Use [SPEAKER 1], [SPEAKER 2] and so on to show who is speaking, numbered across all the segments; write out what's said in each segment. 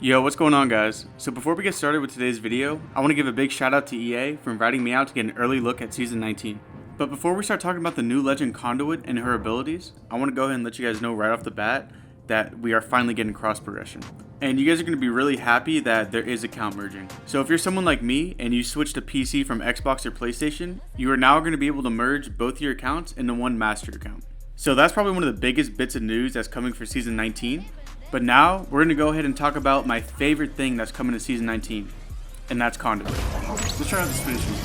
[SPEAKER 1] Yo, what's going on, guys? So before we get started with today's video, I want to give a big shout out to EA for inviting me out to get an early look at Season 19. But before we start talking about the new legend Conduit and her abilities, I want to go ahead and let you guys know right off the bat that we are finally getting cross progression. And you guys are going to be really happy that there is account merging. So if you're someone like me and you switch to PC from Xbox or PlayStation, you are now going to be able to merge both your accounts into one master account. So that's probably one of the biggest bits of news that's coming for Season 19. But now, we're going to go ahead and talk about my favorite thing that's coming to Season 19, and that's Conduit. Let's try out this finishing.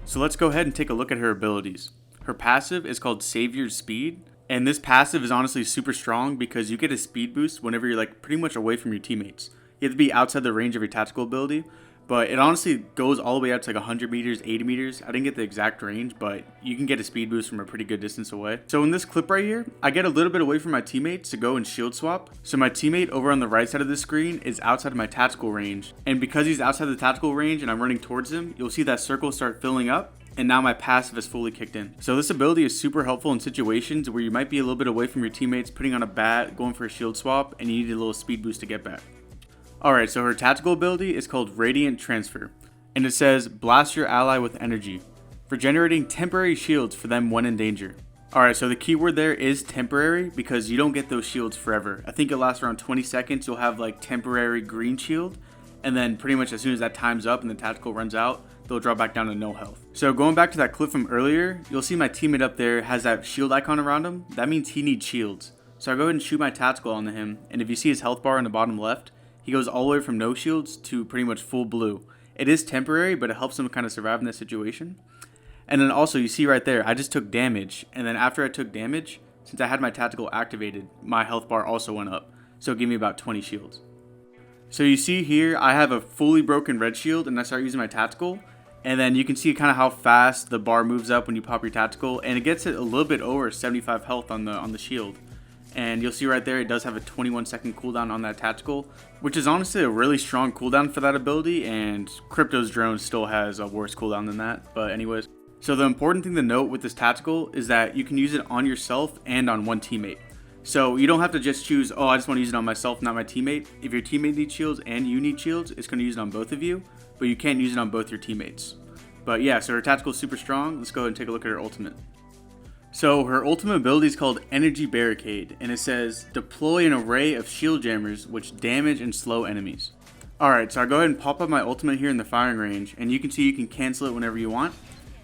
[SPEAKER 1] So let's go ahead and take a look at her abilities. Her passive is called Savior's Speed, and this passive is honestly super strong because you get a speed boost whenever you're pretty much away from your teammates. You have to be outside the range of your tactical ability, but it honestly goes all the way up to 100 meters, 80 meters. I didn't get the exact range, but you can get a speed boost from a pretty good distance away. So in this clip right here, I get a little bit away from my teammates to go and shield swap. So my teammate over on the right side of the screen is outside of my tactical range. And because he's outside the tactical range and I'm running towards him, you'll see that circle start filling up. And now my passive is fully kicked in. So this ability is super helpful in situations where you might be a little bit away from your teammates, putting on a bat, going for a shield swap, and you need a little speed boost to get back. Alright, so her tactical ability is called Radiant Transfer, and it says blast your ally with energy for generating temporary shields for them when in danger. Alright, so the keyword there is temporary because you don't get those shields forever. I think it lasts around 20 seconds. You'll have temporary green shield, and then pretty much as soon as that time's up and the tactical runs out, they'll drop back down to no health. So going back to that clip from earlier, you'll see my teammate up there has that shield icon around him. That means he needs shields. So I go ahead and shoot my tactical onto him, and if you see his health bar on the bottom left, he goes all the way from no shields to pretty much full blue. It is temporary, but it helps him kind of survive in this situation. And then also, you see right there, I just took damage. And then after I took damage, since I had my tactical activated, my health bar also went up. So it gave me about 20 shields. So you see here, I have a fully broken red shield, and I start using my tactical. And then you can see kind of how fast the bar moves up when you pop your tactical. And it gets it a little bit over 75 health on the shield. And you'll see right there, it does have a 21-second cooldown on that tactical, which is honestly a really strong cooldown for that ability, and Crypto's drone still has a worse cooldown than that. But anyways, so the important thing to note with this tactical is that you can use it on yourself and on one teammate. So you don't have to just choose, oh, I just want to use it on myself, not my teammate. If your teammate needs shields and you need shields, it's going to use it on both of you, but you can't use it on both your teammates. But yeah, so her tactical is super strong. Let's go ahead and take a look at her ultimate. So her ultimate ability is called Energy Barricade, and it says deploy an array of shield jammers which damage and slow enemies. Alright, so I go ahead and pop up my ultimate here in the firing range, and you can see you can cancel it whenever you want,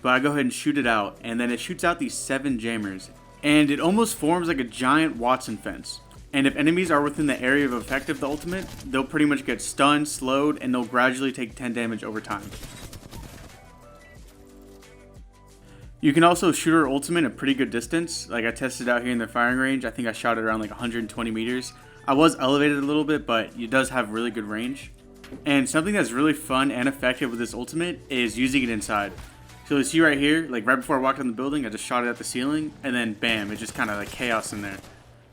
[SPEAKER 1] but I go ahead and shoot it out, and then it shoots out these 7 jammers, and it almost forms like a giant Watson fence. And if enemies are within the area of effect of the ultimate, they'll pretty much get stunned, slowed, and they'll gradually take 10 damage over time. You can also shoot her ultimate at a pretty good distance. I tested out here in the firing range. I think I shot it around 120 meters. I was elevated a little bit, but it does have really good range. And something that's really fun and effective with this ultimate is using it inside. So you see right here, right before I walked in the building, I just shot it at the ceiling, and then bam, it just kind of chaos in there.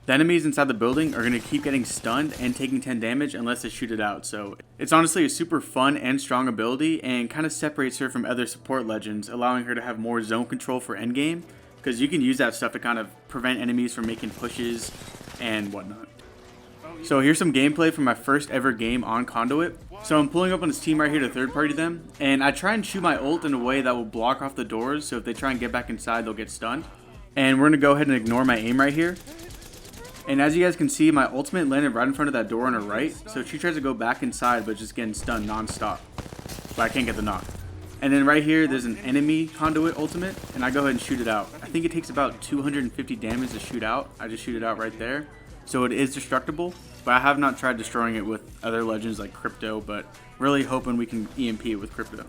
[SPEAKER 1] The enemies inside the building are going to keep getting stunned and taking 10 damage unless they shoot it out. So it's honestly a super fun and strong ability, and kind of separates her from other support legends, allowing her to have more zone control for endgame, because you can use that stuff to kind of prevent enemies from making pushes and whatnot. So here's some gameplay from my first ever game on Conduit. So I'm pulling up on this team right here to third party them, and I try and shoot my ult in a way that will block off the doors, so if they try and get back inside, they'll get stunned. And we're going to go ahead and ignore my aim right here. And as you guys can see, my ultimate landed right in front of that door on her right, so she tries to go back inside, but just getting stunned non-stop. But I can't get the knock. And then right here, there's an enemy Conduit ultimate, and I go ahead and shoot it out. I think it takes about 250 damage to shoot out. I just shoot it out right there. So it is destructible, but I have not tried destroying it with other legends like Crypto, but really hoping we can EMP it with Crypto.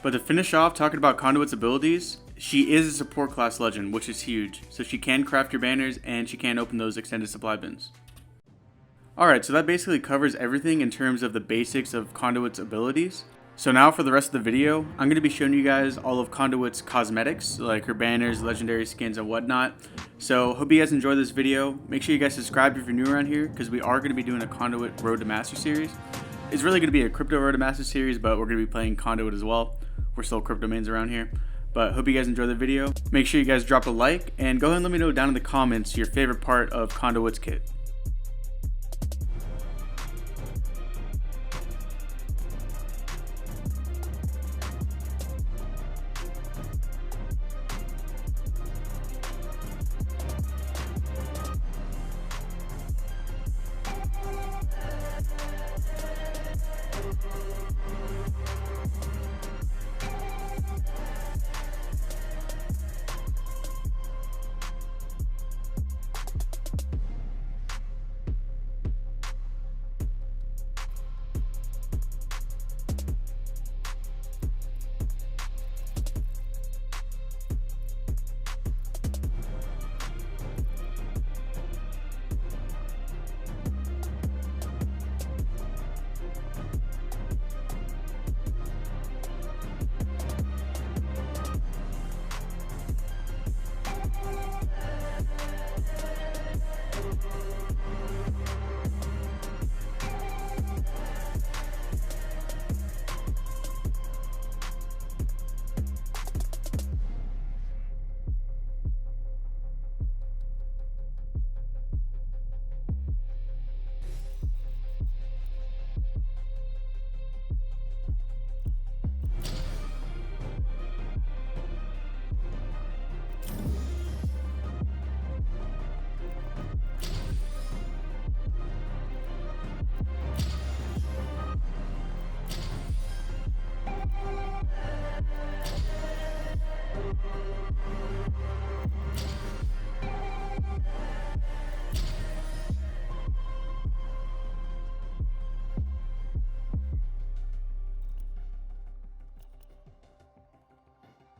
[SPEAKER 1] But to finish off talking about Conduit's abilities, she is a support class legend, which is huge. So she can craft your banners, and she can open those extended supply bins. Alright, so that basically covers everything in terms of the basics of Conduit's abilities. So now for the rest of the video, I'm going to be showing you guys all of Conduit's cosmetics, like her banners, legendary skins, and whatnot. So hope you guys enjoy this video. Make sure you guys subscribe if you're new around here, because we are going to be doing a Conduit Road to Master series. It's really going to be a Crypto Road to Master series, but we're going to be playing Conduit as well. We're still crypto mains around here. But hope you guys enjoy the video. Make sure you guys drop a like, and go ahead and let me know down in the comments your favorite part of Conduit's kit.